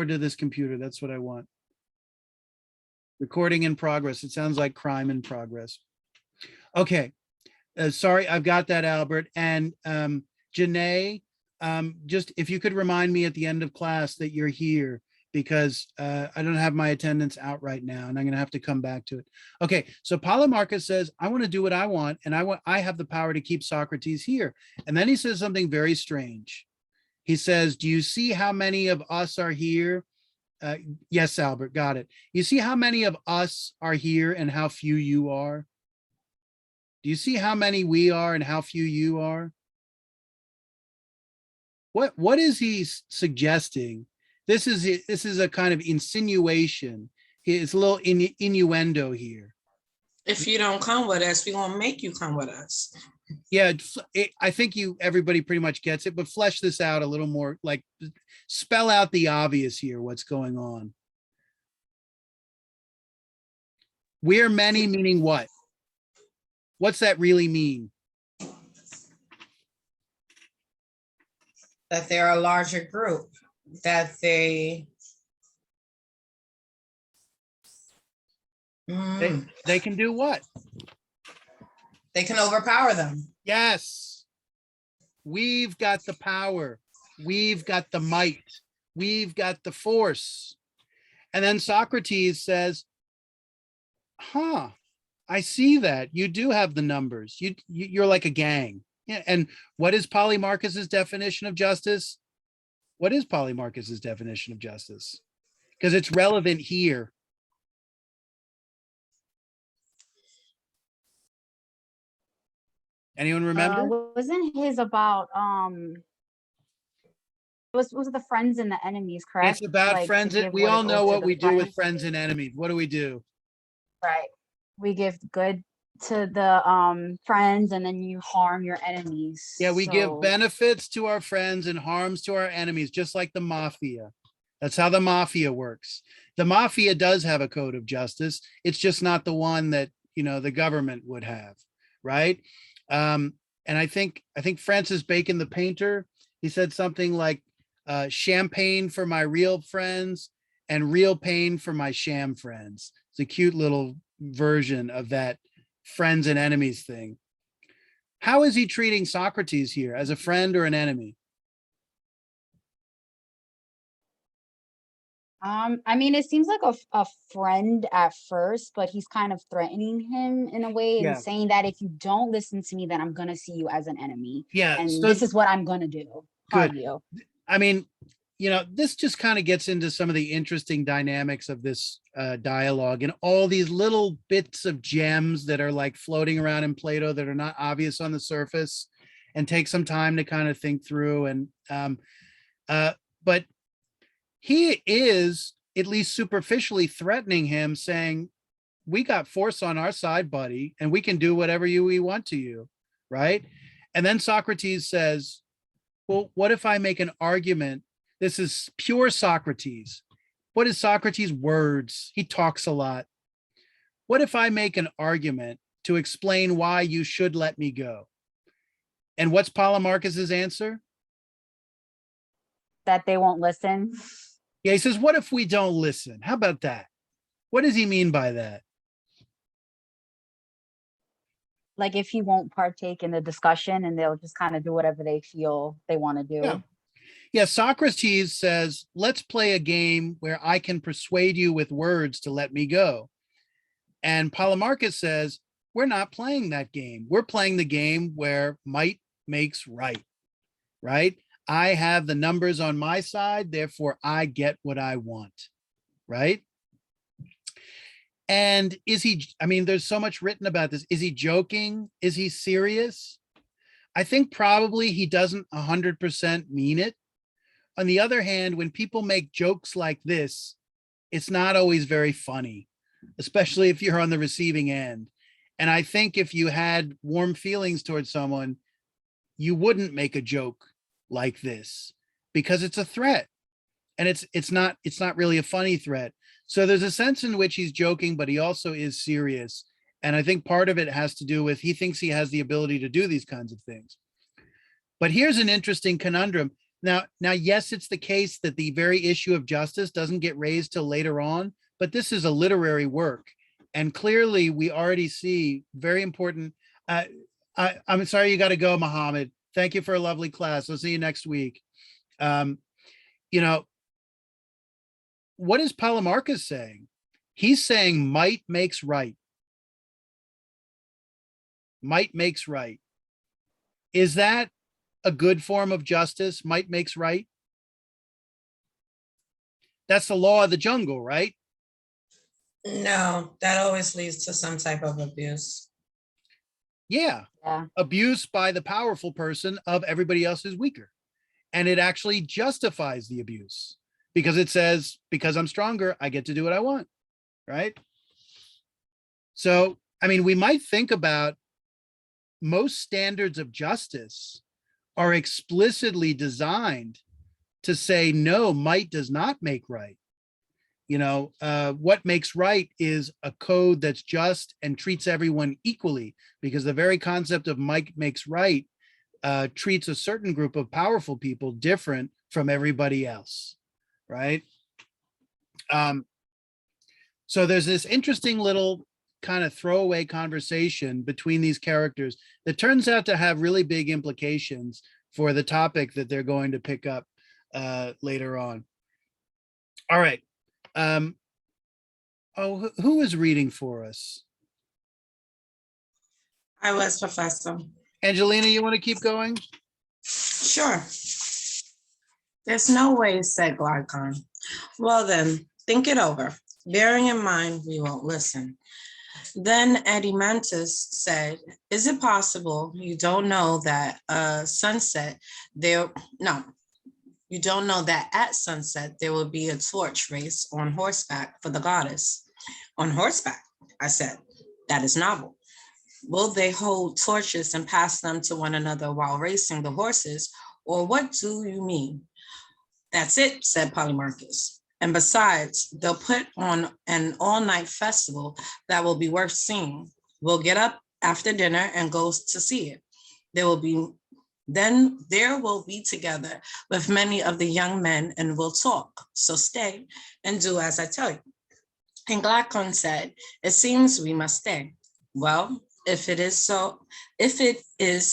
to this computer. That's what I want. Recording in progress. It sounds like crime in progress. Okay. Sorry, I've got that, Albert. And Janae, just if you could remind me at the end of class that you're here, because I don't have my attendance out right now, and I'm going to have to come back to it. Okay, so Polemarchus says, I want to do what I want, and I have the power to keep Socrates here. And then he says something very strange. He says, do you see how many of us are here? Yes, Albert, got it. You see how many of us are here and how few you are? Do you see how many we are and how few you are? What is he suggesting? This is a kind of insinuation. It's a little innuendo here. If you don't come with us, we're gonna make you come with us. Yeah, I think everybody pretty much gets it, but flesh this out a little more, like spell out the obvious here, what's going on. We're many, meaning what? What's that really mean? That they're a larger group, that they can do what? They can overpower them. Yes. We've got the power. We've got the might. We've got the force. And then Socrates says, huh, I see that. You do have the numbers. You're like a gang. Yeah. And what is Polemarchus's definition of justice? What is Polemarchus's definition of justice? Because it's relevant here. Anyone remember? Wasn't his about was it the friends and the enemies, correct? It's about like, friends. We all know what we do with friends and enemies. What do we do? Right. We give good to the friends and then you harm your enemies. Yeah, we give benefits to our friends and harms to our enemies, just like the mafia. That's how the mafia works. The mafia does have a code of justice. It's just not the one that, you know, the government would have, right? And I think Francis Bacon, the painter, he said something like champagne for my real friends and real pain for my sham friends. It's a cute little version of that friends and enemies thing. How is he treating Socrates here, as a friend or an enemy? I mean, it seems like a friend at first, but he's kind of threatening him in a way and saying that if you don't listen to me, then I'm gonna see you as an enemy. Yeah, and so this is what I'm gonna do. Good. You. I mean, you know, this just kind of gets into some of the interesting dynamics of this dialogue and all these little bits of gems that are like floating around in Plato that are not obvious on the surface and take some time to kind of think through. And but he is at least superficially threatening him, saying, we got force on our side, buddy, and we can do whatever we want to you, right? And then Socrates says, well, what if I make an argument? This is pure Socrates. What is Socrates' words? He talks a lot. What if I make an argument to explain why you should let me go? And what's Polemarchus's answer? That they won't listen. Yeah, he says, what if we don't listen? How about that? What does he mean by that? Like if he won't partake in the discussion and they'll just kind of do whatever they feel they want to do. Yeah, Socrates says, let's play a game where I can persuade you with words to let me go. And Polemarchus says, we're not playing that game. We're playing the game where might makes right, right? I have the numbers on my side, therefore I get what I want, right? And is he, I mean, there's so much written about this. Is he joking? Is he serious? I think probably he doesn't 100% mean it. On the other hand, when people make jokes like this, it's not always very funny, especially if you're on the receiving end. And I think if you had warm feelings towards someone, you wouldn't make a joke like this because it's a threat, and it's not really a funny threat. So there's a sense in which he's joking, but he also is serious. And I think part of it has to do with he thinks he has the ability to do these kinds of things. But here's an interesting conundrum. Now, yes, it's the case that the very issue of justice doesn't get raised till later on, but this is a literary work. And clearly we already see very important. I'm sorry you got to go, Muhammad. Thank you for a lovely class. I'll see you next week. Um, you know, what is Polemarchus saying? He's saying might makes right. Might makes right. Is that a good form of justice? Might makes right. That's the law of the jungle, right? No, that always leads to some type of abuse. Yeah. Yeah. Abuse by the powerful person of everybody else who's weaker. And it actually justifies the abuse because it says, because I'm stronger, I get to do what I want. Right. So, I mean, we might think about most standards of justice are explicitly designed to say, no, might does not make right. What makes right is a code that's just and treats everyone equally, because the very concept of might makes right treats a certain group of powerful people different from everybody else, right? So there's this interesting little kind of throwaway conversation between these characters that turns out to have really big implications for the topic that they're going to pick up later on. All right. Who is reading for us? I was, Professor. Angelina, you want to keep going? Sure. There's no way, said Glycon. Well then, think it over. Bearing in mind, we won't listen. Then Adimantus said, is it possible you don't know that sunset there, no, you don't know that at sunset there will be a torch race on horseback for the goddess? On horseback, I said, that is novel. Will they hold torches and pass them to one another while racing the horses, or what do you mean? That's it, said Polemarchus. And besides, they'll put on an all-night festival that will be worth seeing. We'll get up after dinner and go to see it. There will be together with many of the young men and we'll talk. So stay and do as I tell you. And Glaucon said, it seems we must stay. Well, if it is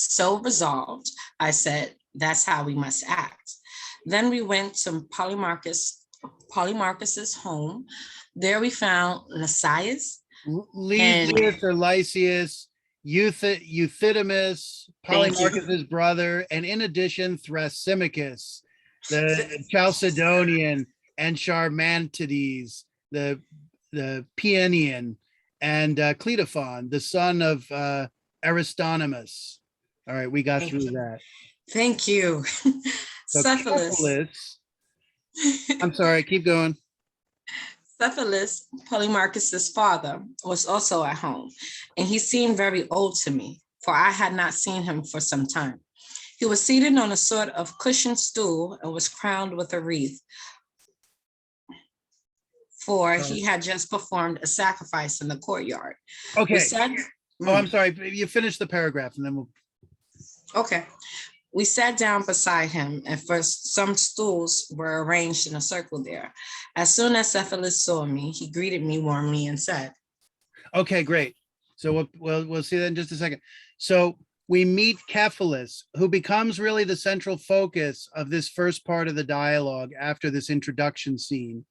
so resolved, I said, that's how we must act. Then we went to Polemarchus's home. There we found Lysias, Lysias or Lysias, Euthydemus, Polemarchus's brother, and in addition, Thrasymachus, the Chalcedonian, and Charmantides, the Paeanian, and Cleitophon, the son of Aristonymus. All right, we got through that. Thank you. So Cephalus. I'm sorry, keep going. Cephalus, Polemarchus's father, was also at home, and he seemed very old to me, for I had not seen him for some time. He was seated on a sort of cushioned stool and was crowned with a wreath, for he had just performed a sacrifice in the courtyard. Okay. I'm sorry, you finished the paragraph and then we'll. Okay. We sat down beside him, and first some stools were arranged in a circle there. As soon as Cephalus saw me, he greeted me warmly and said, okay, great. So we'll see that in just a second. So we meet Cephalus, who becomes really the central focus of this first part of the dialogue after this introduction scene.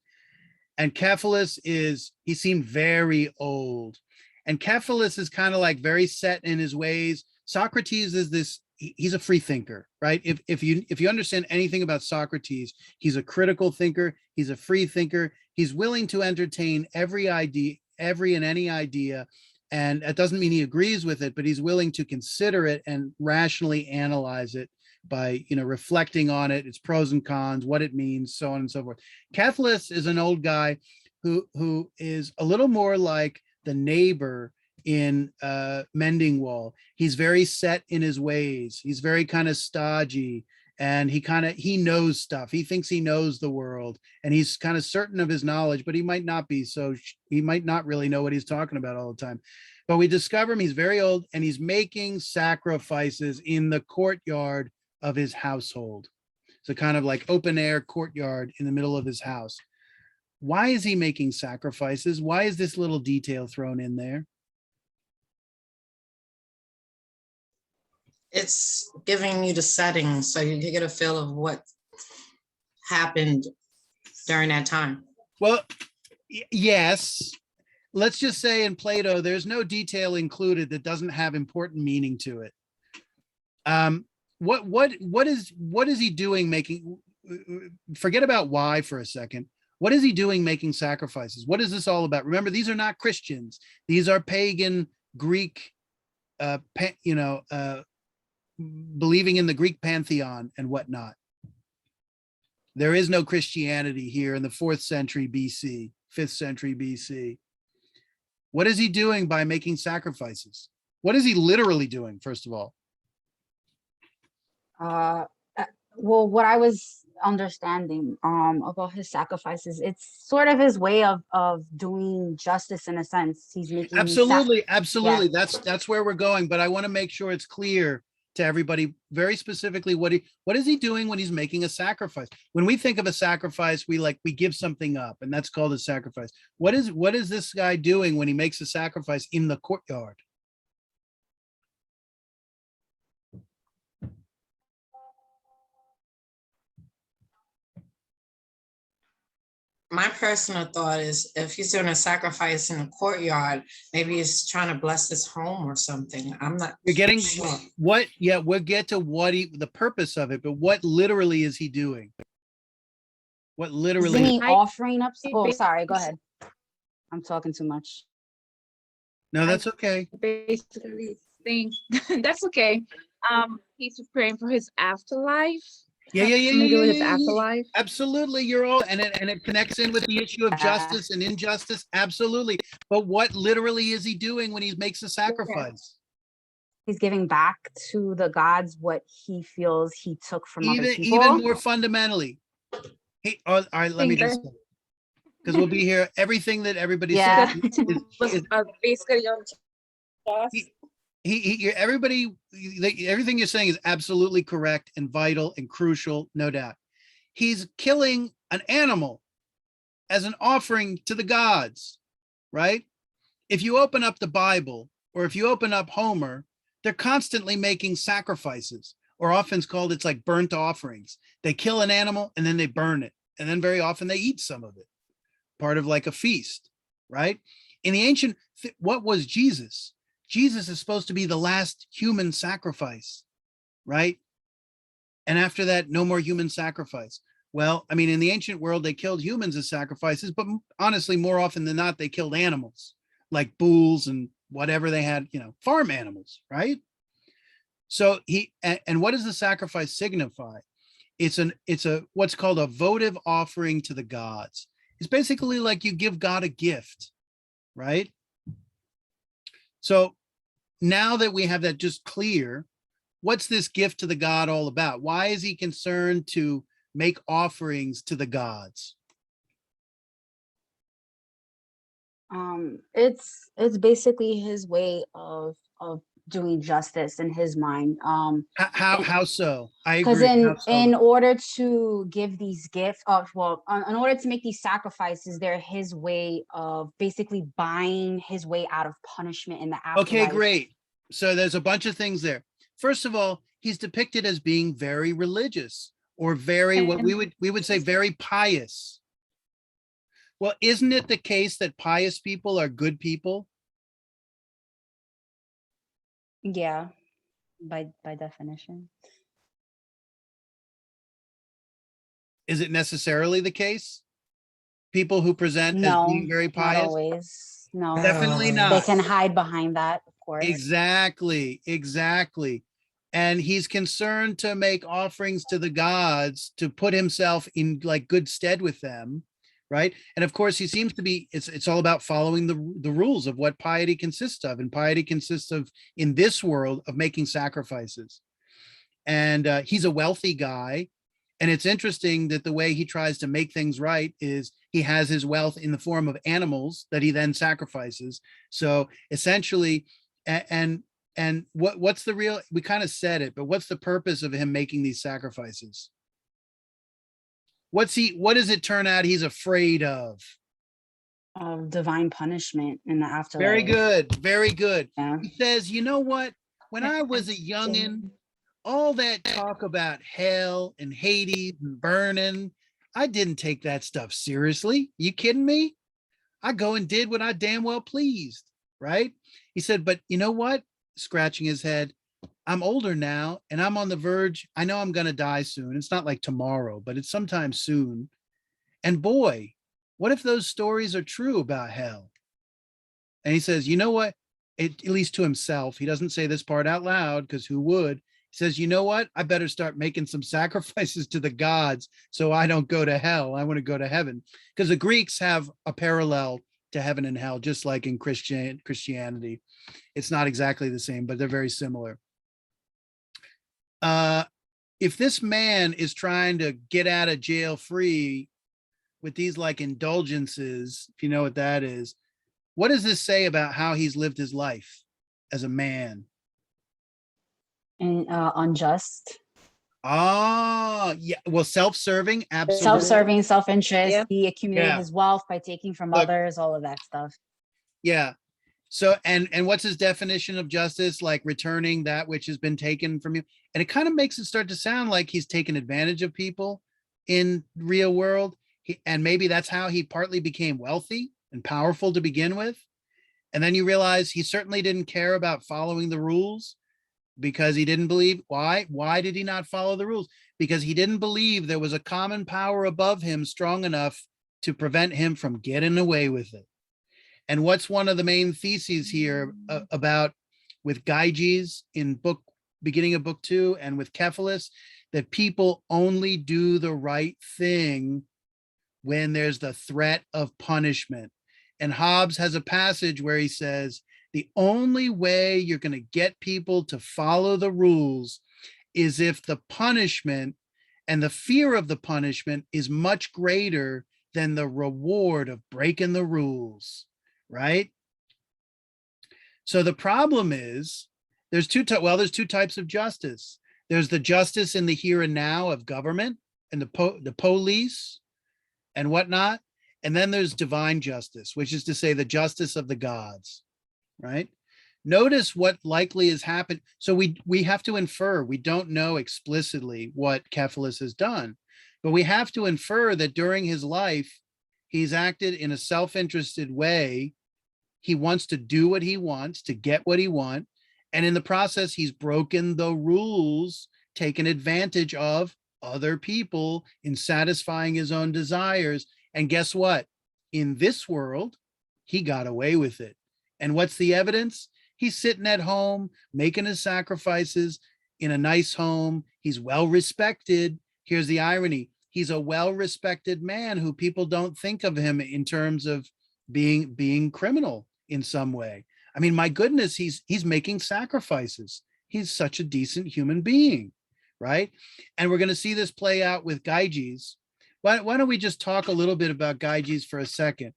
And Cephalus he seemed very old. And Cephalus is kind of like very set in his ways. Socrates is he's a free thinker, right? If you understand anything about Socrates, he's a critical thinker, he's a free thinker, he's willing to entertain every idea, every and any idea. And that doesn't mean he agrees with it, but he's willing to consider it and rationally analyze it by, reflecting on it, its pros and cons, what it means, so on and so forth. Cephalus is an old guy who is a little more like the neighbor in Mending Wall. He's very set in his ways. He's very kind of stodgy, and he knows stuff. He thinks he knows the world, and he's kind of certain of his knowledge, but he might not be. So he might not really know what he's talking about all the time. But we discover him, he's very old, and he's making sacrifices in the courtyard of his household. It's a kind of like open air courtyard in the middle of his house. Why is he making sacrifices? Why is this little detail thrown in there? It's giving you the setting so you can get a feel of what happened during that time. Well, yes. Let's just say in Plato, there's no detail included that doesn't have important meaning to it. What is he doing making? Forget about why for a second. What is he doing making sacrifices? What is this all about? Remember, these are not Christians. These are pagan Greek, believing in the Greek pantheon and whatnot. There is no Christianity here in the 4th century BC, 5th century BC. What is he doing by making sacrifices? What is he literally doing, first of all? Well, what I was understanding about his sacrifices, it's sort of his way of doing justice in a sense. He's making absolutely. Yeah. That's where we're going, but I want to make sure it's clear to everybody very specifically what is he doing when he's making a sacrifice. When we think of a sacrifice, we give something up, and that's called a sacrifice. What is this guy doing when he makes a sacrifice in the courtyard? My personal thought is if he's doing a sacrifice in the courtyard, maybe he's trying to bless his home or something. I'm not You're getting sure. what? Yeah, we'll get to the purpose of it, but what literally is he doing? What Isn't literally? he offering up? Oh, sorry, go ahead. I'm talking too much. No, that's okay. Basically think that's okay. He's preparing for his afterlife. Yeah. Something to do with his afterlife. Absolutely, you're all, and it connects in with the issue of justice and injustice. Absolutely, but what literally is he doing when he makes a sacrifice? He's giving back to the gods what he feels he took from other people. Even more fundamentally, all right. Let me just, because we'll be here. Everything that everybody said is Basically, everything you're saying is absolutely correct and vital and crucial, no doubt. He's killing an animal as an offering to the gods, right? If you open up the Bible or if you open up Homer, they're constantly making sacrifices, or often it's called, it's like burnt offerings. They kill an animal and then they burn it. And then very often they eat some of it, part of like a feast, right? In the ancient, what was Jesus? Jesus is supposed to be the last human sacrifice, right? And after that, no more human sacrifice. Well, I mean, in the ancient world, they killed humans as sacrifices, but honestly, more often than not, they killed animals like bulls and whatever they had, farm animals, right? So and what does the sacrifice signify? It's what's called a votive offering to the gods. It's basically like you give God a gift, right? So now that we have that just clear, what's this gift to the god all about? Why is he concerned to make offerings to the gods? It's basically his way of doing justice in his mind. How so? I Because agree. in order to give these gifts, in order to make these sacrifices, they're his way of basically buying his way out of punishment in the afterlife. Okay, great. So there's a bunch of things there. First of all, he's depicted as being very religious, or very, what we would say, very pious. Well, isn't it the case that pious people are good people? Yeah, by definition. Is it necessarily the case? People who present as being very pious? Not always. No, definitely not. They can hide behind that, of course. Exactly. And he's concerned to make offerings to the gods to put himself in like good stead with them, right? And of course, he seems to be, it's all about following the rules of what piety consists of. And piety consists of, in this world, of making sacrifices. And he's a wealthy guy. And it's interesting that the way he tries to make things right is he has his wealth in the form of animals that he then sacrifices. So essentially, and what's the real, we kind of said it, but what's the purpose of him making these sacrifices? what does it turn out he's afraid of? Of divine punishment in the Very afterlife. good. Very good. Yeah. He says, you know what? When I was a youngin', all that talk about hell and Hades and burning, I didn't take that stuff seriously. You kidding me? I go and did what I damn well pleased, right? He said, but you know what? Scratching his head. I'm older now and I'm on the verge. I know I'm going to die soon. It's not like tomorrow, but it's sometime soon. And boy, what if those stories are true about hell? And he says, you know what? At least to himself, he doesn't say this part out loud because who would? He says, you know what? I better start making some sacrifices to the gods so I don't go to hell. I want to go to heaven. Because the Greeks have a parallel to heaven and hell, just like in Christianity. It's not exactly the same, but they're very similar. If this man is trying to get out of jail free with these like indulgences, if you know what that is, what does this say about how he's lived his life as a man? And unjust. Oh, yeah. Well, self-serving, absolutely. Self-serving, self-interest. Yeah. He accumulated Yeah. his wealth by taking from Look. others, all of that stuff. Yeah. So, and what's his definition of justice? Like returning that which has been taken from you. And it kind of makes it start to sound like he's taken advantage of people in real world. And maybe that's how he partly became wealthy and powerful to begin with. And then you realize he certainly didn't care about following the rules because he didn't believe. Why did he not follow the rules? Because he didn't believe there was a common power above him strong enough to prevent him from getting away with it. And what's one of the main theses here about with Gaijin in beginning of book 2 and with Cephalus, that people only do the right thing when there's the threat of punishment. And Hobbes has a passage where he says, the only way you're going to get people to follow the rules is if the punishment and the fear of the punishment is much greater than the reward of breaking the rules, right? So the problem is there's two types of justice. There's the justice in the here and now of government and the police and whatnot. And then there's divine justice, which is to say the justice of the gods, right? Notice what likely has happened. So we have to infer, we don't know explicitly what Cephalus has done, but we have to infer that during his life, he's acted in a self-interested way. He wants to do what he wants to get what he wants. And in the process, he's broken the rules, taken advantage of other people in satisfying his own desires. And guess what? In this world, he got away with it. And what's the evidence? He's sitting at home, making his sacrifices in a nice home. He's well respected. Here's the irony. He's a well-respected man who people don't think of him in terms of being criminal in some way. I mean, my goodness, he's making sacrifices. He's such a decent human being, right? And we're going to see this play out with Gaijin. Why don't we just talk a little bit about Gaijin for a second?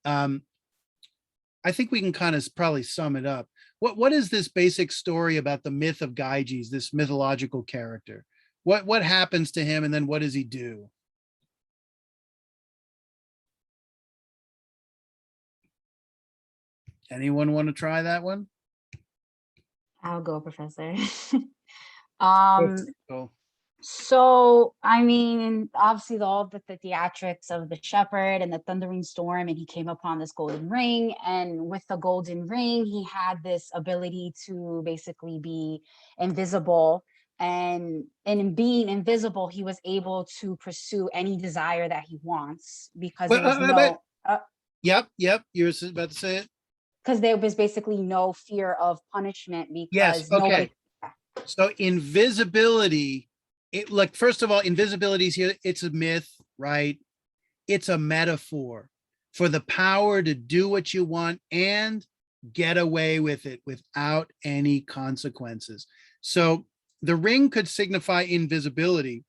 I think we can kind of probably sum it up. What is this basic story about the myth of Gaijin, this mythological character? What happens to him and then what does he do? Anyone want to try that one? I'll go, Professor. Cool. So, I mean, obviously all the theatrics of the shepherd and the thundering storm, and he came upon this golden ring. And with the golden ring, he had this ability to basically be invisible. And in being invisible, he was able to pursue any desire that he wants because there was no. Yep. You were about to say it. Because there was basically no fear of punishment because yes. Okay. So invisibility. First of all, invisibility is here. It's a myth, right? It's a metaphor for the power to do what you want and get away with it without any consequences. So the ring could signify invisibility,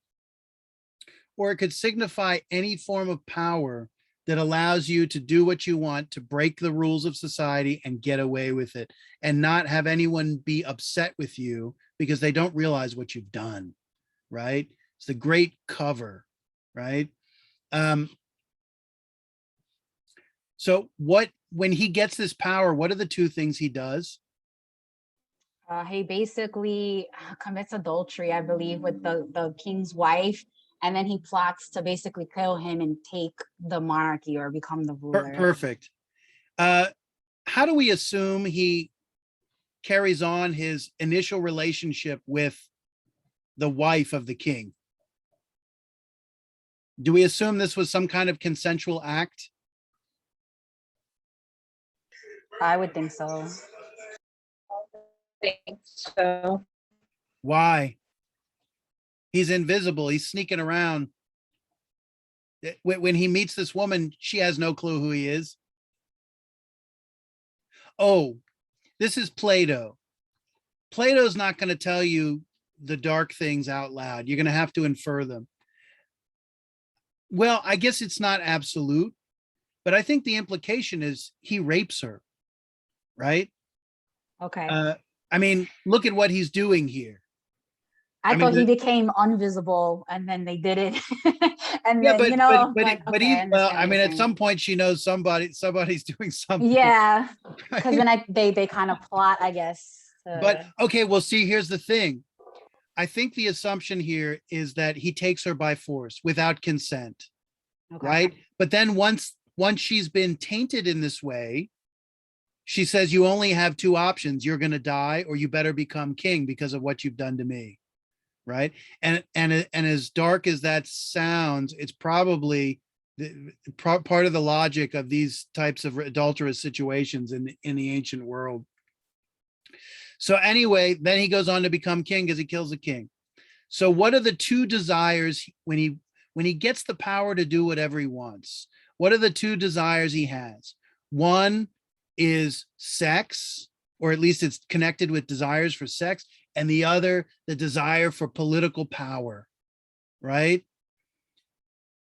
or it could signify any form of power that allows you to do what you want, to break the rules of society and get away with it and not have anyone be upset with you because they don't realize what you've done. Right? It's the great cover, right? Um, so when he gets this power, what are the two things he does? He basically commits adultery, I believe, with the king's wife, and then he plots to basically kill him and take the monarchy or become the ruler. Perfect. Uh, how do we assume he carries on his initial relationship with the wife of the king? Do we assume this was some kind of consensual act? I would think so. Think so. Why? He's invisible. He's sneaking around. When he meets this woman, she has no clue who he is. Oh, this is Plato. Plato's not going to tell you the dark things out loud. You're going to have to infer them. Well, I guess it's not absolute, but I think the implication is he rapes her, right? Okay. I mean, look at what he's doing here. I mean, thought he became invisible and then they did it. And yeah, then, but okay, I well, understand I what mean, you're at some saying. point she knows somebody's doing something. Yeah, because Right? then they kind of plot, I guess. But okay, well, see, here's the thing. I think the assumption here is that he takes her by force without consent, Okay. right? But then once she's been tainted in this way, she says, you only have two options. You're going to die or you better become king because of what you've done to me. Right. And as dark as that sounds, it's probably part of the logic of these types of adulterous situations in the ancient world. So anyway, then he goes on to become king because he kills a king. So what are the two desires when he gets the power to do whatever he wants? What are the two desires he has? One is sex, or at least it's connected with desires for sex, and the other, the desire for political power, right?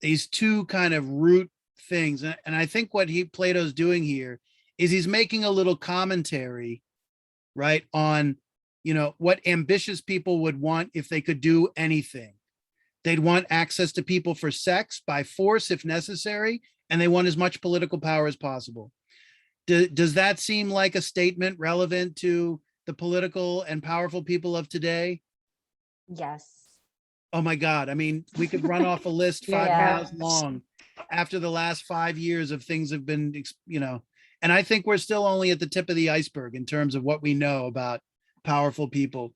These two kind of root things. And I think what Plato's doing here is he's making a little commentary, right, on, what ambitious people would want if they could do anything. They'd want access to people for sex by force if necessary, and they want as much political power as possible. Does that seem like a statement relevant to the political and powerful people of today? Yes. Oh my God. I mean, we could run off a list 5 Yeah. miles long after the last 5 years of things have been, and I think we're still only at the tip of the iceberg in terms of what we know about powerful people.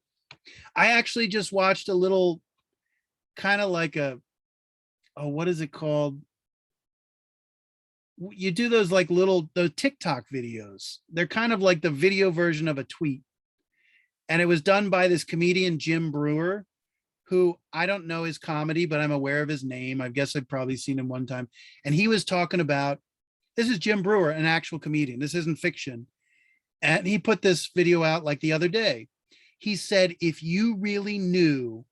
I actually just watched a little kind of like what is it called? You do those like those TikTok videos. They're kind of like the video version of a tweet. And it was done by this comedian, Jim Brewer, who I don't know his comedy, but I'm aware of his name. I guess I've probably seen him one time. And he was talking about, this is Jim Brewer, an actual comedian. This isn't fiction. And he put this video out like the other day. He said, if you really knew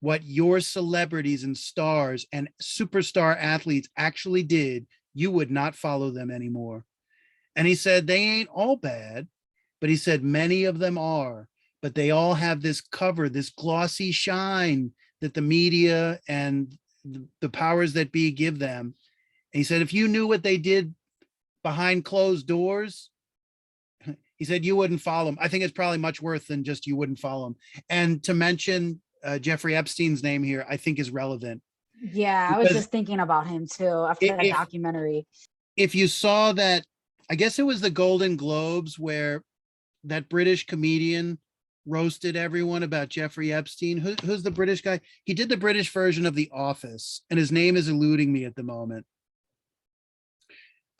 what your celebrities and stars and superstar athletes actually did, you would not follow them anymore. And he said, they ain't all bad, but he said, many of them are, but they all have this cover, this glossy shine that the media and the powers that be give them. And he said, if you knew what they did behind closed doors, he said, you wouldn't follow them. I think it's probably much worse than just you wouldn't follow them. And to mention Jeffrey Epstein's name here, I think is relevant. Yeah, I was just thinking about him too after that documentary. If you saw that, I guess it was the Golden Globes where that British comedian roasted everyone about Jeffrey Epstein. Who's the British guy? He did the British version of The Office, and his name is eluding me at the moment.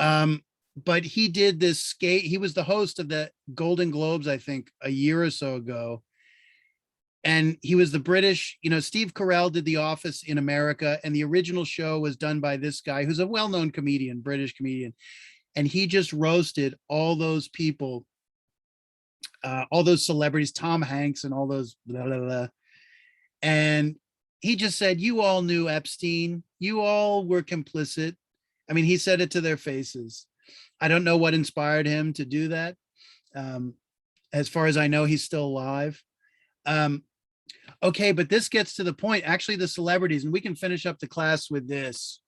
But he did this skate. He was the host of the Golden Globes, I think, a year or so ago. And he was the British, Steve Carell did The Office in America, and the original show was done by this guy who's a well-known comedian, British comedian. And he just roasted all those people, all those celebrities, Tom Hanks and all those blah, blah, blah. And he just said, you all knew Epstein. You all were complicit. I mean, he said it to their faces. I don't know what inspired him to do that. As far as I know, he's still alive. Okay, but this gets to the point, actually, the celebrities, and we can finish up the class with this.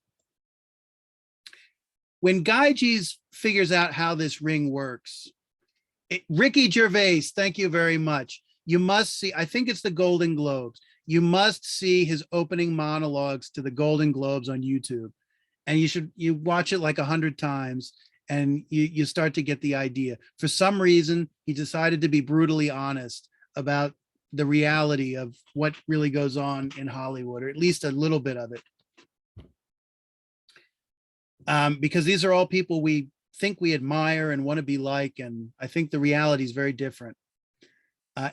when Gaijin figures out how this ring works, Ricky Gervais, thank you very much. You must see, I think it's the Golden Globes. You must see his opening monologues to the Golden Globes on YouTube. And you watch it like 100 times and you start to get the idea. For some reason, he decided to be brutally honest about the reality of what really goes on in Hollywood, or at least a little bit of it. Because these are all people we think we admire and want to be like, and I think the reality is very different.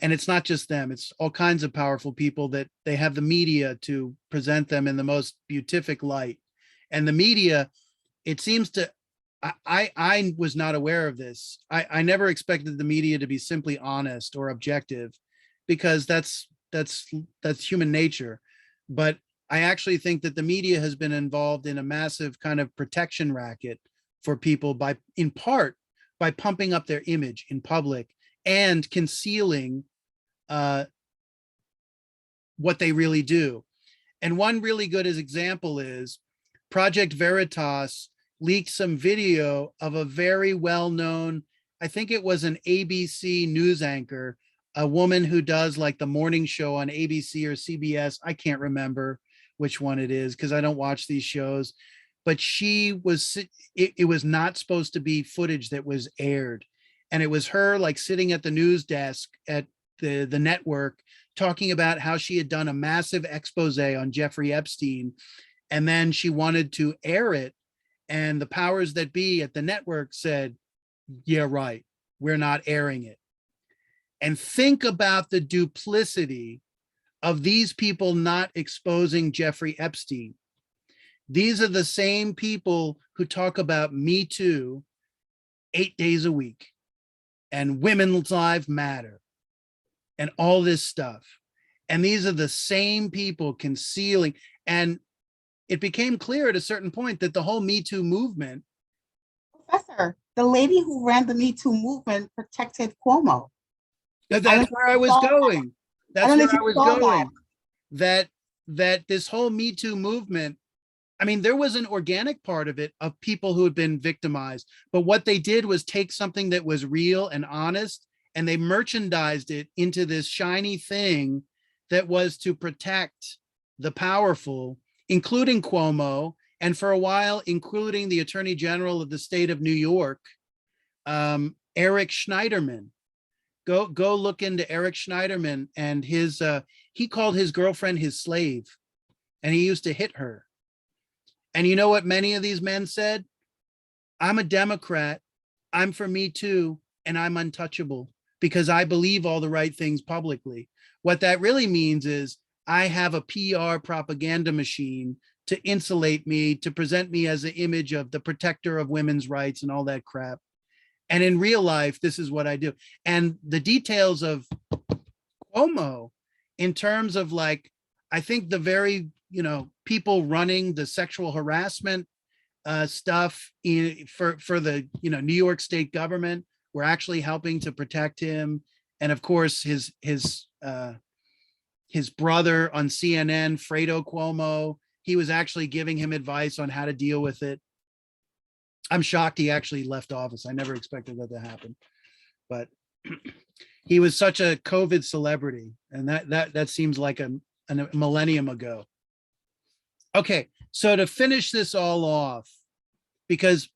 And it's not just them, it's all kinds of powerful people that they have the media to present them in the most beatific light. And the media, it seems to, I was not aware of this. I never expected the media to be simply honest or objective, because that's human nature. But I actually think that the media has been involved in a massive kind of protection racket for people by, in part, by pumping up their image in public and concealing what they really do. And one really good example is Project Veritas leaked some video of a very well-known, I think it was an ABC news anchor, a woman who does like the morning show on ABC or CBS. I can't remember which one it is because I don't watch these shows, but she was, it was not supposed to be footage that was aired. And it was her like sitting at the news desk at the network talking about how she had done a massive expose on Jeffrey Epstein. And then she wanted to air it. And the powers that be at the network said, yeah, right, we're not airing it. And think about the duplicity of these people not exposing Jeffrey Epstein. These are the same people who talk about Me Too 8 days a week and women's lives matter and all this stuff. And these are the same people concealing. And it became clear at a certain point that the whole Me Too movement. Professor, the lady who ran the Me Too movement protected Cuomo. That's where I was going. That's where I was going. That this whole Me Too movement, I mean, there was an organic part of it of people who had been victimized, but what they did was take something that was real and honest, and they merchandised it into this shiny thing that was to protect the powerful, including Cuomo, and for a while, including the Attorney General of the state of New York, Eric Schneiderman. Go look into Eric Schneiderman and his, he called his girlfriend his slave, and he used to hit her. And you know what many of these men said? I'm a Democrat, I'm for Me Too, and I'm untouchable because I believe all the right things publicly. What that really means is I have a PR propaganda machine to insulate me, to present me as an image of the protector of women's rights and all that crap. And in real life, this is what I do. And the details of Cuomo in terms of like, I think the very, people running the sexual harassment stuff for the, New York state government were actually helping to protect him. And of course, his brother on CNN, Fredo Cuomo, he was actually giving him advice on how to deal with it. I'm shocked he actually left office. I never expected that to happen, but he was such a COVID celebrity, and that seems like a millennium ago. Okay, so to finish this all off, because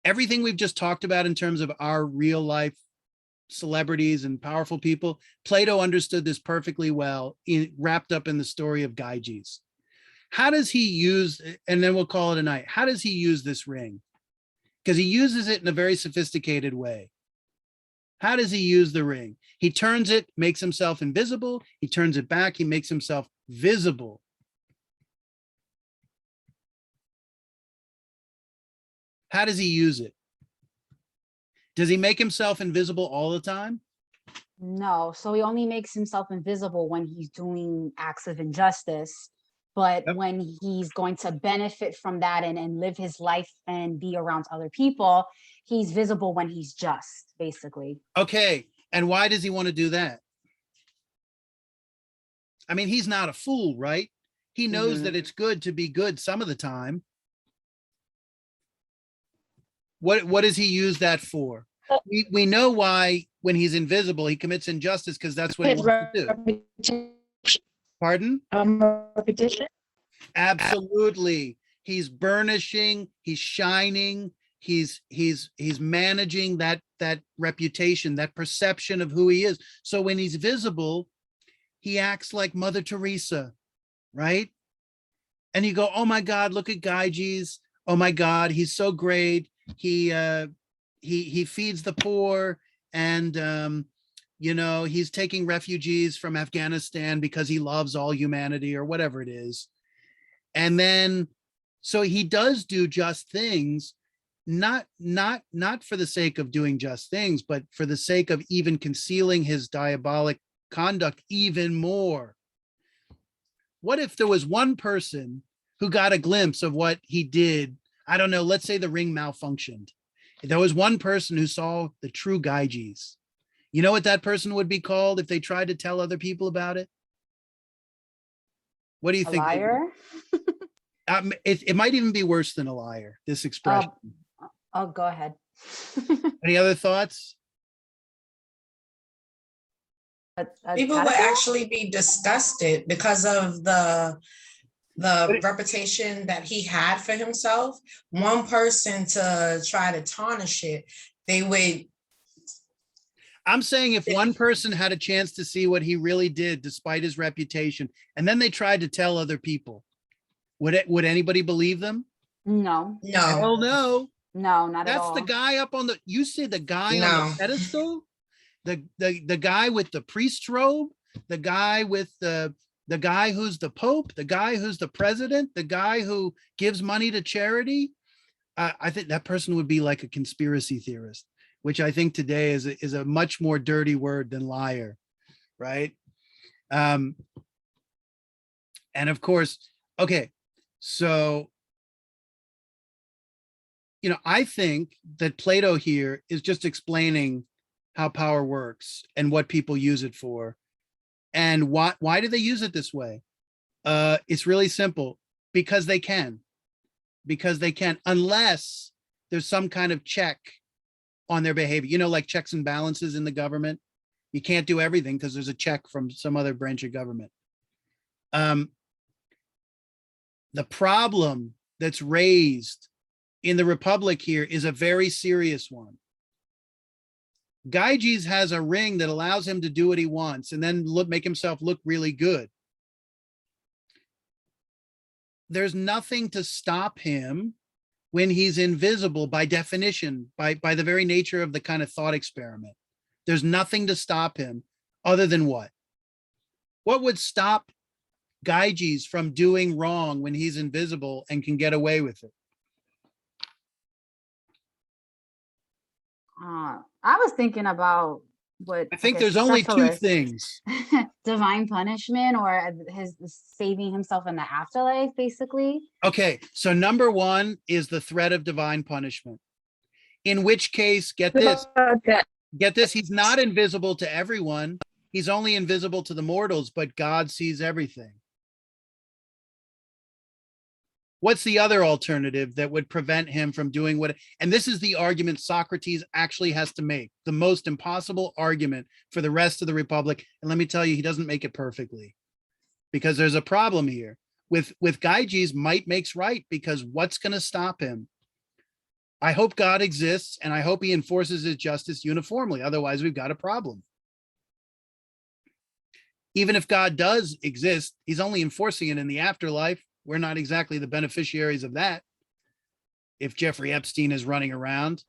everything we've just talked about in terms of our real life celebrities and powerful people, Plato understood this perfectly well, wrapped up in the story of Gaijin. How does he use, and then we'll call it a night. How does he use this ring? Because he uses it in a very sophisticated way. How does he use the ring? He turns it, makes himself invisible. He turns it back, he makes himself visible. How does he use it? Does he make himself invisible all the time? No, so he only makes himself invisible when he's doing acts of injustice. But Yep. when he's going to benefit from that and live his life and be around other people, he's visible when he's just, basically. Okay, and why does he want to do that? I mean, he's not a fool, right? He knows that it's good to be good some of the time. What does he use that for? We know why when he's invisible, he commits injustice because that's what he His wants to do. reputation. Pardon? Repetition. Absolutely. He's burnishing, he's shining, he's managing that reputation, that perception of who he is. So when he's visible, he acts like Mother Teresa, right? And you go, oh my God, look at Gaijis. Oh my God, he's so great. He feeds the poor, and he's taking refugees from Afghanistan because he loves all humanity or whatever it is. And then so he does do just things, not for the sake of doing just things, but for the sake of even concealing his diabolic conduct even more. What if there was one person who got a glimpse of what he did? I don't know, let's say the ring malfunctioned. If there was one person who saw the true Gaijis, you know what that person would be called if they tried to tell other people about it? What do you A think? liar? It might even be worse than a liar, this expression. Oh, go ahead. Any other thoughts? People would pedophile? actually be disgusted because of the reputation that he had for himself. One person to try to tarnish it, they would. I'm saying if one person had a chance to see what he really did despite his reputation, and then they tried to tell other people, would anybody believe them? No, Hell no. no, not at That's all. the guy up on the, you see the guy on No. the pedestal? The guy with the priest robe, the guy with the guy who's the Pope, the guy who's the president, the guy who gives money to charity. I think that person would be like a conspiracy theorist, which I think today is a much more dirty word than liar, right? And of course, okay, so I think that Plato here is just explaining how power works and what people use it for, and why do they use it this way? It's really simple, because they can, unless there's some kind of check on their behavior, like checks and balances in the government. You can't do everything because there's a check from some other branch of government. The problem that's raised in the Republic here is a very serious one. Gaijis has a ring that allows him to do what he wants and then make himself look really good. There's nothing to stop him when he's invisible by definition, by the very nature of the kind of thought experiment. There's nothing to stop him other than what? What would stop Gaijis from doing wrong when he's invisible and can get away with it? I was thinking about what I think guess there's only two syphilis. things. Divine punishment, or his saving himself in the afterlife, basically. Okay, so number one is the threat of divine punishment. In which case, get this, he's not invisible to everyone. He's only invisible to the mortals, but God sees everything. What's the other alternative that would prevent him from doing what? And this is the argument Socrates actually has to make, the most impossible argument for the rest of the Republic. And let me tell you, he doesn't make it perfectly, because there's a problem here with Gaijis. Might makes right, because what's going to stop him? I hope God exists, and I hope he enforces his justice uniformly. Otherwise, we've got a problem. Even if God does exist, he's only enforcing it in the afterlife. We're not exactly the beneficiaries of that. If Jeffrey Epstein is running around,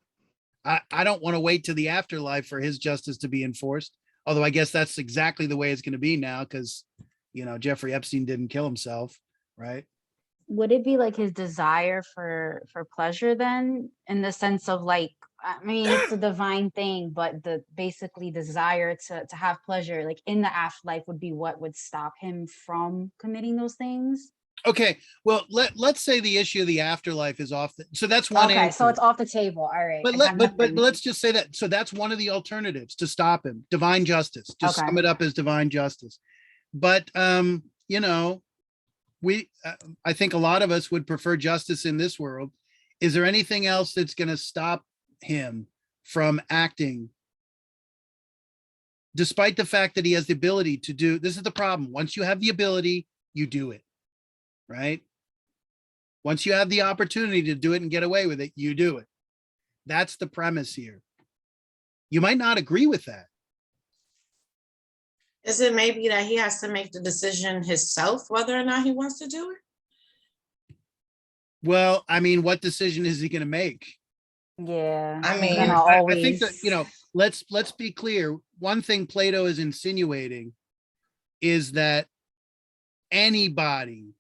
I don't want to wait to the afterlife for his justice to be enforced. Although I guess that's exactly the way it's going to be now, because, Jeffrey Epstein didn't kill himself, right? Would it be like his desire for pleasure then, in the sense of like, I mean, it's a divine thing, but the basically desire to have pleasure, like in the afterlife, would be what would stop him from committing those things? Okay, well, let's say the issue of the afterlife is off. So that's one Okay, answer. so it's off the table. All right. But let's just say that. So that's one of the alternatives to stop him. Divine justice. Just Okay. sum it up as divine justice. But I think a lot of us would prefer justice in this world. is there anything else that's going to stop him from acting? Despite the fact that he has the ability to do, this is the problem. Once you have the ability, you do it, right? Once you have the opportunity to do it and get away with it, you do it. That's the premise here. You might not agree with that. Is it maybe that he has to make the decision himself whether or not he wants to do it? Well, I mean, what decision is he going to make? Yeah. I he's mean, gonna I think that, always- let's be clear. One thing Plato is insinuating is that anybody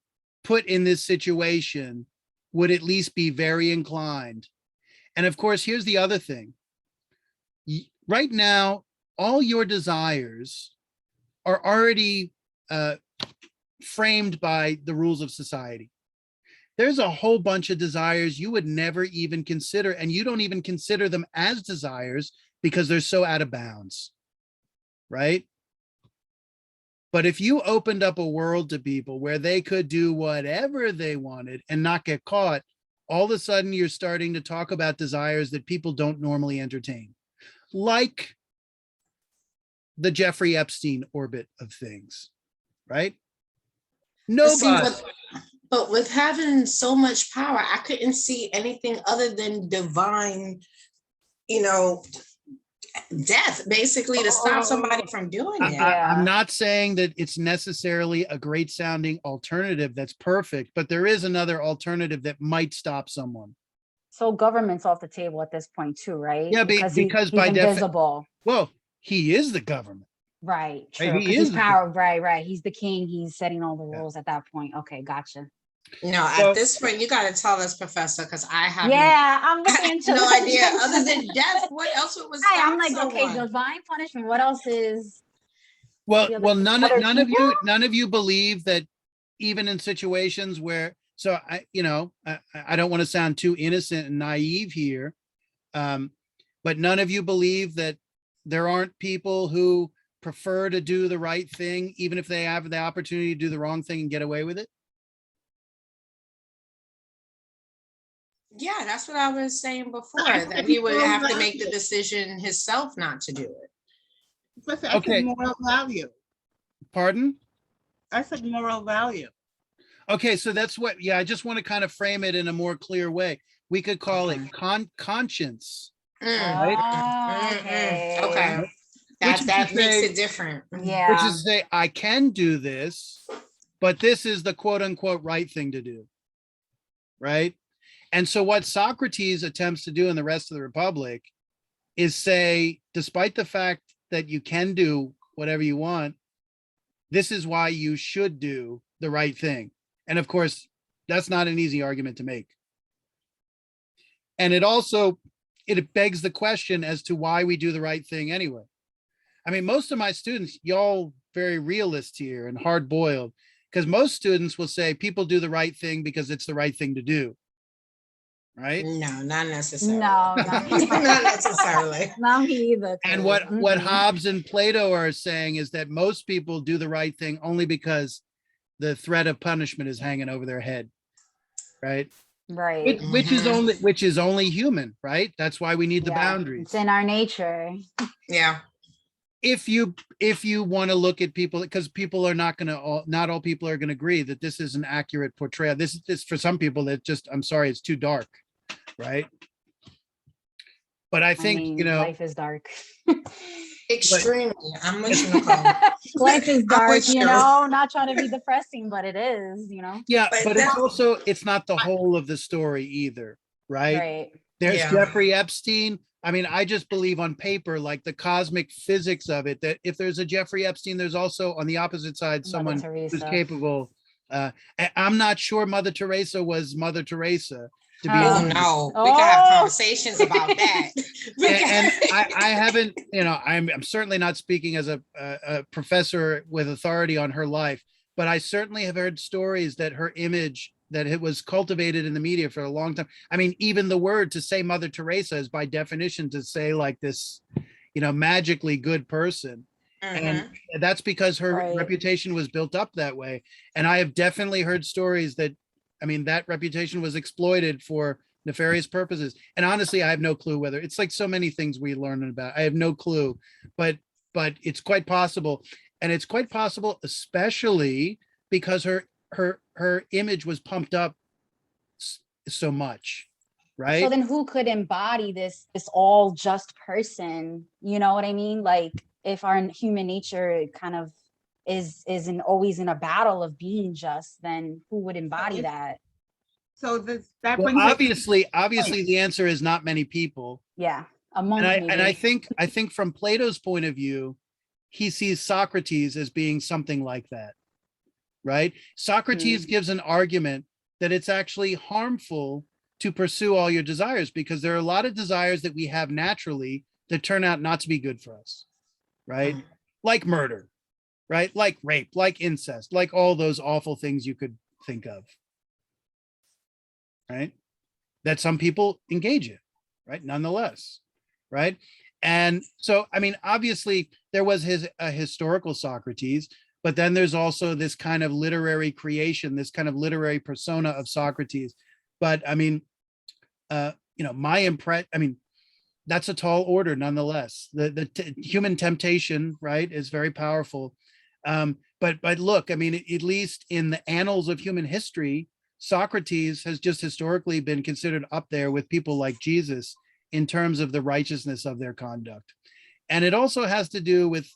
put in this situation would at least be very inclined. And of course, here's the other thing. Right now, all your desires are already framed by the rules of society. There's a whole bunch of desires you would never even consider, and you don't even consider them as desires because they're so out of bounds, right? But if you opened up a world to people where they could do whatever they wanted and not get caught, all of a sudden you're starting to talk about desires that people don't normally entertain, like the Jeffrey Epstein orbit of things, right? See, Nobody. but with having so much power, I couldn't see anything other than divine, death, basically, to stop somebody from doing it. I'm not saying that it's necessarily a great sounding alternative that's perfect, but there is another alternative that might stop someone. So government's off the table at this point too, right? Yeah, because because he's by invisible. Well, he is the government. Right, Right, true. he Because he's is the power, right. He's the king. He's setting all the rules at that point. Okay, gotcha. No, at this point, you got to tell us, Professor, because I haven't. Yeah, I'm I looking have into no it. idea. Other than death, what else would Right, I'm stop like, okay, someone? divine punishment. What else is? Well, the other- none other of people? you, believe that even in situations where, so I don't want to sound too innocent and naive here, but none of you believe that there aren't people who prefer to do the right thing, even if they have the opportunity to do the wrong thing and get away with it? Yeah, that's what I was saying before, that he would have to make the decision himself not to do it. Professor, I Okay. said moral value. Pardon? I said moral value. Okay, so that's what, I just want to kind of frame it in a more clear way. We could call it conscience. Mm, Oh, okay. Okay. Which is That to makes say- it different. Yeah. Which is to say, I can do this, but this is the quote unquote right thing to do. Right? And so what Socrates attempts to do in the rest of the Republic is say, despite the fact that you can do whatever you want, this is why you should do the right thing. And of course, that's not an easy argument to make. And it begs the question as to why we do the right thing anyway. I mean, most of my students, y'all very realist here and hard boiled, because most students will say people do the right thing because it's the right thing to do. Right? No, not necessarily. No, not not necessarily. Not me either. And too. what Mm-mm. Hobbes and Plato are saying is that most people do the right thing only because the threat of punishment is hanging over their head. Right? Right. Which is only human, right? That's why we need the Yeah, boundaries. It's in our nature. Yeah. If you want to look at people, because people are not all people are going to agree that this is an accurate portrayal. This for some people that just, I'm sorry, it's too dark, right? But I think, life is dark. Extremely. I'm with you, Nicole. Life is dark, with you. not trying to be depressing, but it is, Yeah, But but it's not the whole of the story either, right? Right. There's Yeah. Jeffrey Epstein. I mean, I just believe on paper, like the cosmic physics of it, that if there's a Jeffrey Epstein, there's also on the opposite side someone who's Teresa. capable. I'm not sure Mother Teresa was Mother Teresa. To be Oh honest. no, we can have Oh. conversations about that. And I haven't, I'm certainly not speaking as a professor with authority on her life, but I certainly have heard stories that her image, that it was cultivated in the media for a long time. I mean, even the word to say Mother Teresa is by definition to say like this, magically good person. And that's because her Right. reputation was built up that way. And I have definitely heard stories that, that reputation was exploited for nefarious purposes. And honestly, I have no clue whether it's like so many things we learn about. I have no clue, but it's quite possible. And it's quite possible, especially because her image was pumped up so much, right? So then who could embody this all just person? You know what I mean? Like if our human nature kind of always in a battle of being just, then who would embody that? So that Well, brings obviously the answer is not many people. Yeah, a monk And maybe. I think from Plato's point of view, he sees Socrates as being something like that, right? Socrates gives an argument that it's actually harmful to pursue all your desires because there are a lot of desires that we have naturally that turn out not to be good for us, right? Like murder, right? Like rape, like incest, like all those awful things you could think of, right? That some people engage in, right? Nonetheless, right? And so, I mean, obviously there was a historical Socrates, but then there's also this kind of literary creation, this kind of literary persona of Socrates. But I mean, I mean, that's a tall order nonetheless. The human temptation, right, is very powerful. But look, I mean, at least in the annals of human history, Socrates has just historically been considered up there with people like Jesus in terms of the righteousness of their conduct. And it also has to do with,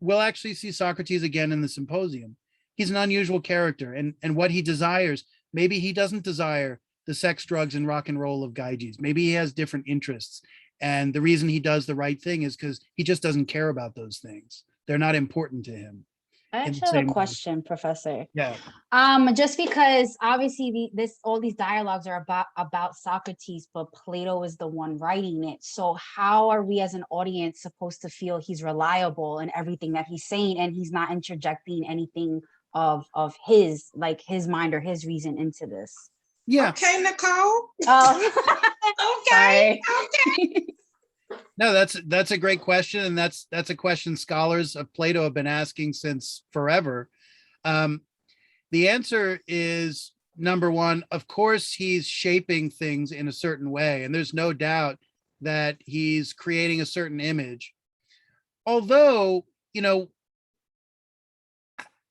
we'll actually see Socrates again in the symposium. He's an unusual character, and what he desires, maybe he doesn't desire the sex, drugs, and rock and roll of Gaijins. Maybe he has different interests. And the reason he does the right thing is because he just doesn't care about those things. They're not important to him. I in the actually have same a way. question, Professor. Yeah. Just because obviously all these dialogues are about Socrates, but Plato is the one writing it. So how are we as an audience supposed to feel he's reliable in everything that he's saying, and he's not interjecting anything of his, like his mind or his reason into this? Yeah. Okay, Nicole. Oh, Okay. sorry. Okay. No, that's a great question, and that's a question scholars of Plato have been asking since forever. The answer is number one, of course, he's shaping things in a certain way, and there's no doubt that he's creating a certain image. Although,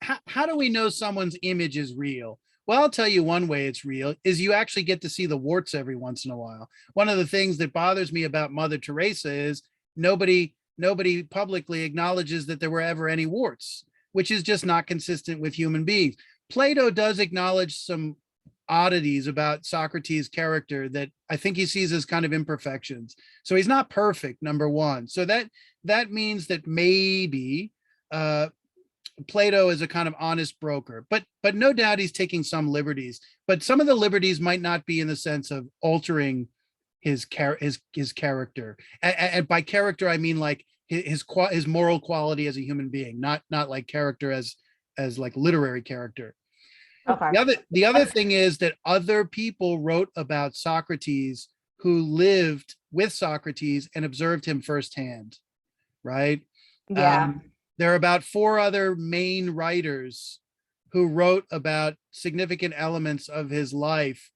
how do we know someone's image is real? Well, I'll tell you one way it's real is you actually get to see the warts every once in a while. One of the things that bothers me about Mother Teresa is nobody publicly acknowledges that there were ever any warts, which is just not consistent with human beings. Plato does acknowledge some oddities about Socrates' character that I think he sees as kind of imperfections. So he's not perfect, number one. So that means that maybe Plato is a kind of honest broker, but no doubt he's taking some liberties. But some of the liberties might not be in the sense of altering his character. And by character, I mean like his moral quality as a human being, not like character as like literary character. Okay. The other thing is that other people wrote about Socrates who lived with Socrates and observed him firsthand, right? Yeah. There are about 4 other main writers who wrote about significant elements of his life,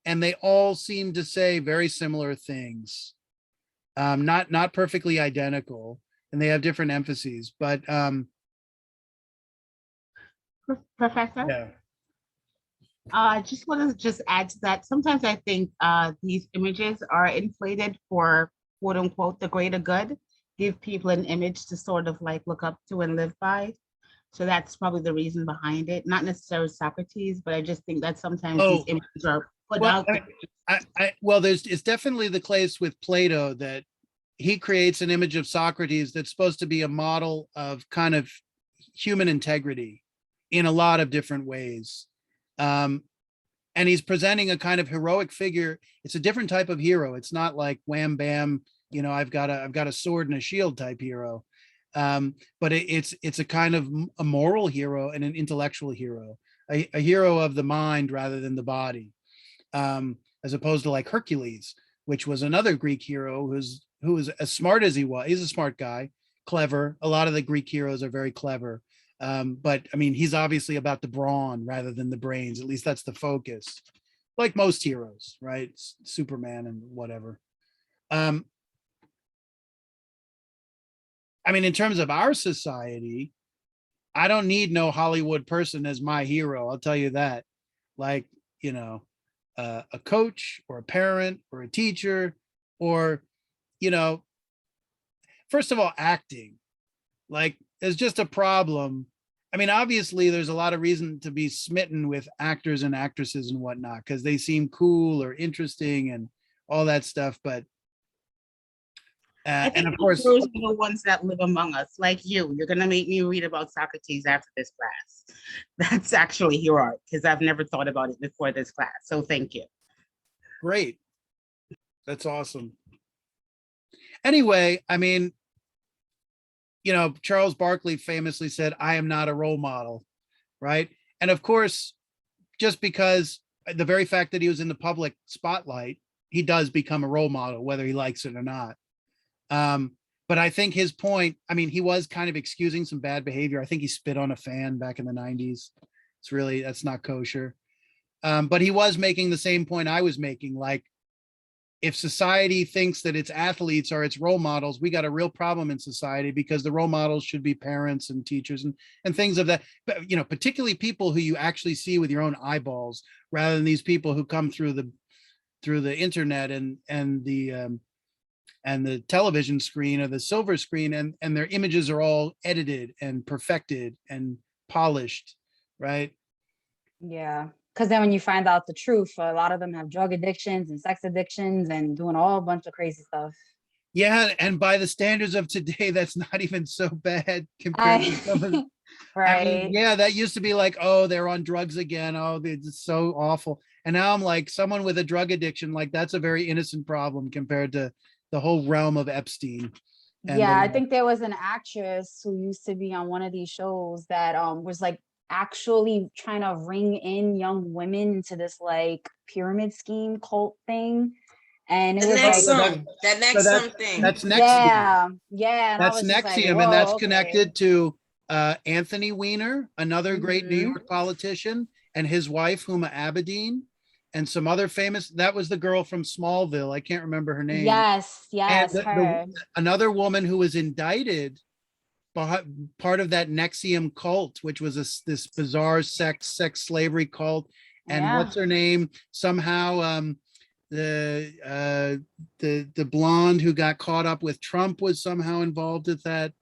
and they all seem to say very similar things. Not perfectly identical, and they have different emphases, but Professor, yeah. I just want to just add to that. Sometimes I think these images are inflated for quote unquote the greater good, give people an image to sort of like look up to and live by. So that's probably the reason behind it. Not necessarily Socrates, but I just think that sometimes these images are put out there. Well, it's definitely the case with Plato that he creates an image of Socrates that's supposed to be a model of kind of human integrity in a lot of different ways. And he's presenting a kind of heroic figure. It's a different type of hero. It's not like wham bam, I've got a sword and a shield type hero. But it's a kind of a moral hero and an intellectual hero, a hero of the mind rather than the body, as opposed to like Hercules, which was another Greek hero who was as smart as he was. He's a smart guy, clever. A lot of the Greek heroes are very clever. But I mean, he's obviously about the brawn rather than the brains. At least that's the focus. like most heroes, right? Superman and whatever. I mean, in terms of our society, I don't need no Hollywood person as my hero. I'll tell you that. Like, you know, a coach or a parent or a teacher, or, you know, first of all, acting. Like, there's just a problem. I mean, obviously, there's a lot of reason to be smitten with actors and actresses and whatnot because they seem cool or interesting and all that stuff. But I think and of course, those are the ones that live among us, like you. You're gonna make me read about Socrates after this class. That's actually your art, because I've never thought about it before this class. So thank you. great. That's awesome. Anyway, I mean, you know, Charles Barkley famously said, "I am not a role model," right? And of course, just because the very fact that he was in the public spotlight, he does become a role model, whether he likes it or not. But I think his point, I mean, he was kind of excusing some bad behavior. I think he spit on a fan back in the 90s. It's really, that's not kosher. But he was making the same point I was making. Like, if society thinks that its athletes are its role models, we got a real problem in society, because the role models should be parents and teachers and things of that, but, you know, particularly people who you actually see with your own eyeballs, rather than these people who come through the internet and the television screen or the silver screen, and their images are all edited and perfected and polished, right? Yeah. Because then when you find out the truth, a lot of them have drug addictions and sex addictions and doing all a bunch of crazy stuff. Yeah, and by the standards of today, that's not even so bad compared to some of the, I mean, Right. yeah, that used to be like, oh, they're on drugs again. Oh, it's so awful. And now I'm like, someone with a drug addiction, like, that's a very innocent problem compared to the whole realm of Epstein. And Yeah, I think there was an actress who used to be on one of these shows that was like actually trying to ring in young women into this like pyramid scheme cult thing. And it The was next like, song, that next something. that's Nexium. yeah. And I That's was just like, Nexium, and that's whoa, okay. connected to Anthony Weiner, another great New Mhm. York politician, and his wife, Huma Abedin, and some other famous. That was the girl from Smallville. I can't remember her name. Yes, And yes, her. another woman who was indicted, part of that Nexium cult, which was this bizarre sex slavery cult. And Yeah. what's her name? Somehow, the blonde who got caught up with Trump was somehow involved with that.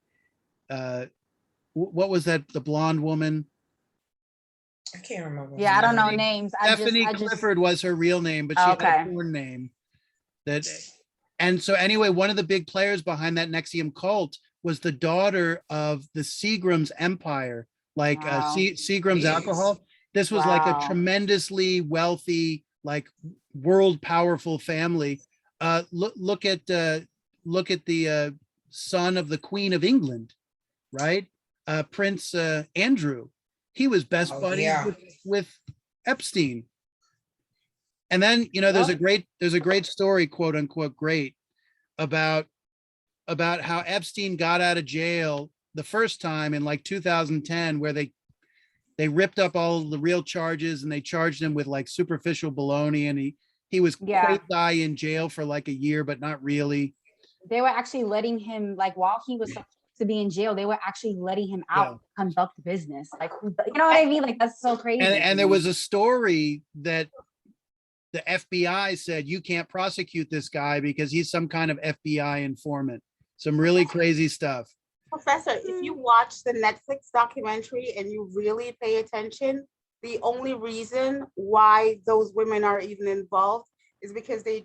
What was that? The blonde woman. I can't remember. Yeah, I don't know Stephanie- names. Stephanie I just Clifford was her real name, but she had Okay. a porn name. That, and so anyway, one of the big players behind that Nexium cult was the daughter of the Seagram's empire, like Wow. Seagram's Jeez. alcohol. This was like a Wow. tremendously wealthy, like, world powerful family. Look at the son of the Queen of England, right? Prince Andrew. He was best Oh, buddies yeah. with Epstein. And then, you know, there's a great story, quote unquote, great, about how Epstein got out of jail the first time in like 2010, where they ripped up all the real charges and they charged him with like superficial baloney, and he was Yeah. quasi in jail for like a year, but not really. They were actually letting him, like, while he was supposed to be in jail, they were actually letting him out, Yeah. conduct business. Like, you know what I mean? Like, that's so crazy. And there was a story that the FBI said, you can't prosecute this guy because he's some kind of FBI informant. Some really crazy stuff. Professor, if you watch the Netflix documentary and you really pay attention, the only reason why those women are even involved is because they,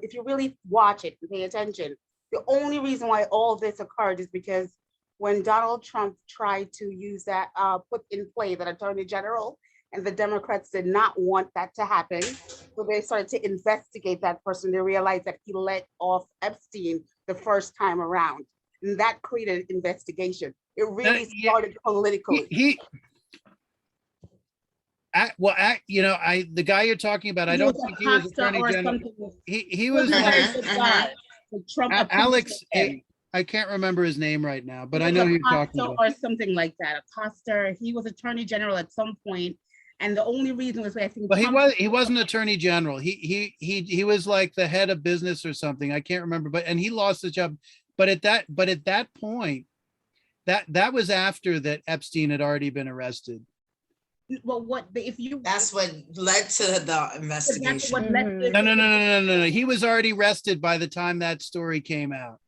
if you really watch it and pay attention, the only reason why all this occurred is because when Donald Trump tried to use that, put in play that attorney general, and the Democrats did not want that to happen. So they started to investigate that person. They realized that he let off Epstein the first time around. And that created an investigation. It really started politically. The guy you're talking about, I don't think he was attorney general. He was like Alex. I can't remember his name right now, but I know who you're talking about. Or something like that. Acosta. He was attorney general at some point, And the only reason was I think. But Trump- he wasn't attorney general. He was like the head of business or something. I can't remember, and he lost his job. But at that point, that was after that Epstein had already been arrested. Well, what if you? That's what led to the That's investigation. what led to- No. He was already arrested by the time that story came out.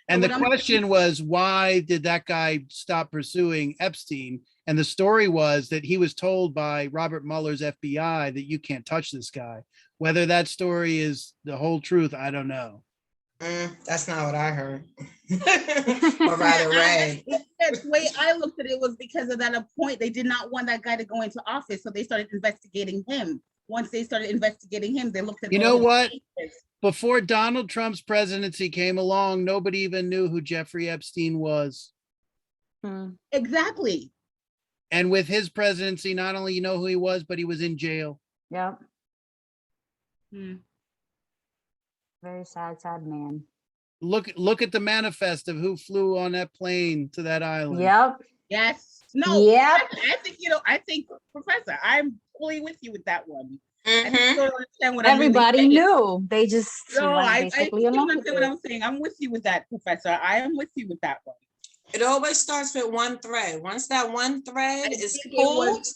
And the But what I'm- question was, why did that guy stop pursuing Epstein? And the story was that he was told by Robert Mueller's FBI that you can't touch this guy. Whether that story is the whole truth, I don't know. That's not what I heard. Or rather read. The way I looked at it was because of that point. They did not want that guy to go into office, so they started investigating him. Once they started investigating him, they looked at. You all know his what? cases. Before Donald Trump's presidency came along, nobody even knew who Jeffrey Epstein was. Exactly. And with his presidency, not only you know who he was, but he was in jail. Yep. Hmm. Very sad, sad man. Look at the manifest of who flew on that plane to that island. Yep. Yes. No. Yep. I think I think, Professor, I'm fully with you with that one. I Mhm. think you don't understand what I'm really Everybody saying. knew. They just No, went I basically think you along with understand what it. I'm saying. I'm with you with that, Professor. I am with you with that one. It always starts with one thread. Once that one thread I is think it was- pulled,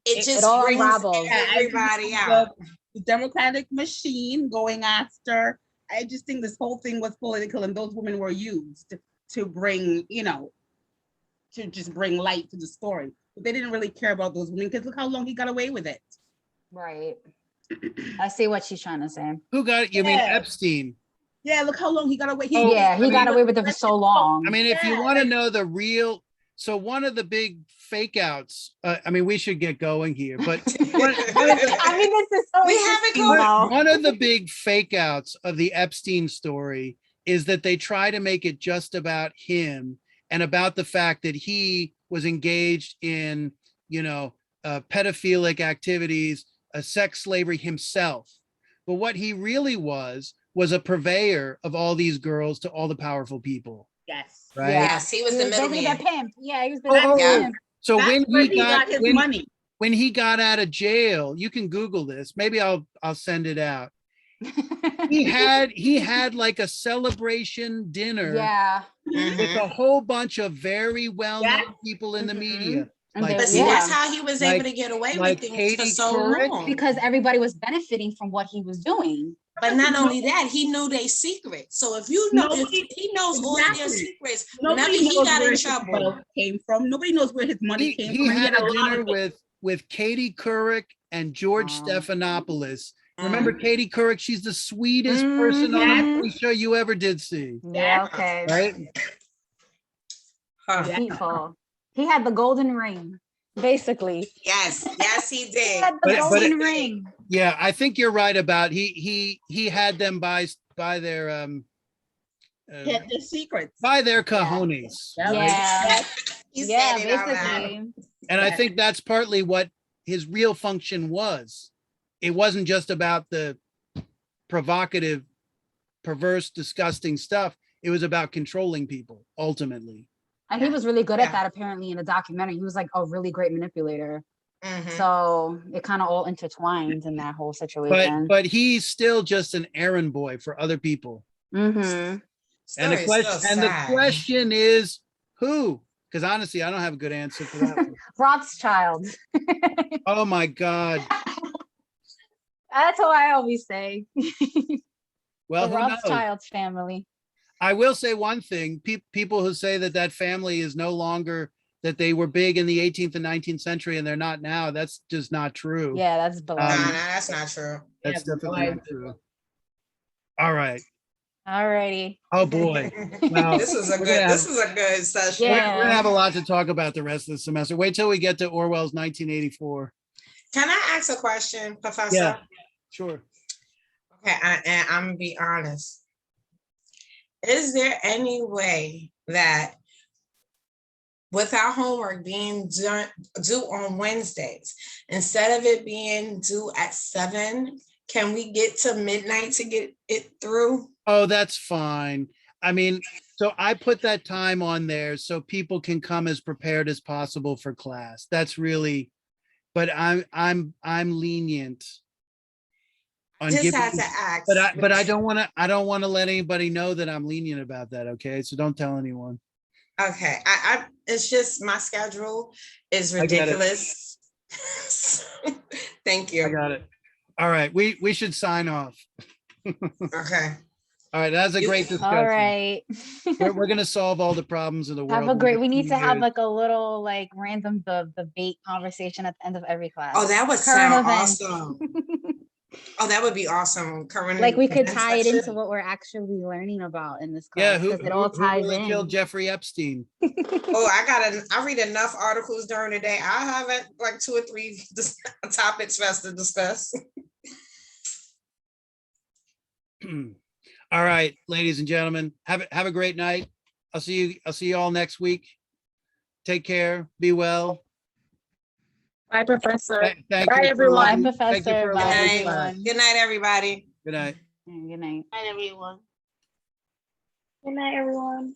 it just all brings unravels. everybody The- out. The Democratic machine going after. I just think this whole thing was political, and those women were used to bring, to just bring light to the story. But they didn't really care about those women because look how long he got away with it. Right. I see what she's trying to say. Who got it? You mean Yeah. Epstein? Yeah, look how long he got away. Oh, Yeah, he I got mean- away with it for so long. I mean, if you Yeah, want to know the real, so one of the big fake outs, I mean, we should get going here, but I mean, this is so We haven't interesting, gone- though. one of the big fake outs of the Epstein story is that they try to make it just about him and about the fact that he was engaged in, pedophilic activities, sex slavery himself. But what he really was a purveyor of all these girls to all the powerful people, Yes. right? Yeah. Yes, he was the basically middleman. the pimp. Yeah, he was Oh, basically yeah. the pimp. So That's when where he he got his when, money. when he got out of jail, you can Google this. Maybe I'll send it out. He had like a celebration dinner Yeah. with Mhm. a whole bunch of very well-known Yeah. people in the Mhm. media. And Like- But see, yeah. that's how he was Like- able to get away like with things Katie for so Couric, long. Because everybody was benefiting from what he was doing. But not only that, he knew their secrets. So if you know, if Nobody- he knows all of their Exactly. secrets, whenever Nobody he knows got where in his trouble, wealth came from. Nobody knows where his money came He from. and had a lot dinner of- with Katie Couric and George Wow. Stephanopoulos. Remember Katie Couric? She's the sweetest Mm-hmm. person on a Mhm. movie show you ever did see, Yeah, okay. right? Huh. Deceitful. He had the golden ring, basically. Yes, he He did. had the But golden ring. Yeah, I think you're right about he had them buy their Kept their secrets. by their cojones. Yeah. right? Yeah. He Yeah, said it out loud. basically. And I think that's partly what his real function was. It wasn't just about the provocative, perverse, disgusting stuff. It was about controlling people ultimately. And he was really good Yeah. at that, apparently, in the documentary. He was like a really great manipulator. Mhm. So it kind of all intertwined in that whole situation. But he's still just an errand boy for other people. Mm-hmm. And the Story is question so and the sad. question is who? Because honestly, I don't have a good answer for that one. Rothschild. Oh my God. That's what I always say. Well, The who knows? Rothschilds family. I will say one thing. People who say that family is no longer, that they were big in the 18th and 19th century and they're not now, that's just not true. Yeah, that's Nah, baloney. that's not true. That's Yeah, definitely boy. not true. All right. Alrighty. Oh boy. Well, This is a we're good. gonna This is a good session. Yeah. We're gonna have a lot to talk about the rest of the semester. Wait till we get to Orwell's 1984. Can I ask a question, Professor? Yeah. Sure. Okay, and I'm gonna be honest. Is there any way that with our homework being due on Wednesdays, instead of it being due at 7, can we get to midnight to get it through? Oh, that's fine. I mean, so I put that time on there so people can come as prepared as possible for class. That's really, but I'm lenient on Just giving, had to ask. but I don't want to let anybody know that I'm lenient about that. Okay, so don't tell anyone. Okay, I it's just my schedule is I get it. ridiculous. Thank I you. got it. All right, we should sign off. Okay. All right, that's a You- great discussion. All right. We're gonna solve all the problems in the world. Have a in the great, next we need few to have years. like a little like random debate conversation at the end of every class. Oh, that would Current sound events. awesome. Oh, that would be awesome. Current Like we could events tie it into section. what we're actually learning about in this Yeah, class, who because it all ties really killed in. Jeffrey Epstein? Oh, I read enough articles during the day. I have it like 2 or 3 topics for us to discuss. All right, ladies and gentlemen, have a great night. I'll see you all next week. Take care. Be well. Bye, Professor. Thank Bye, you for a everyone. lovely- Bye, thank you Professor. for a Bye, lovely night. class. everyone. Good night, everybody. Good night. Good night. Night, everyone. Good night, everyone.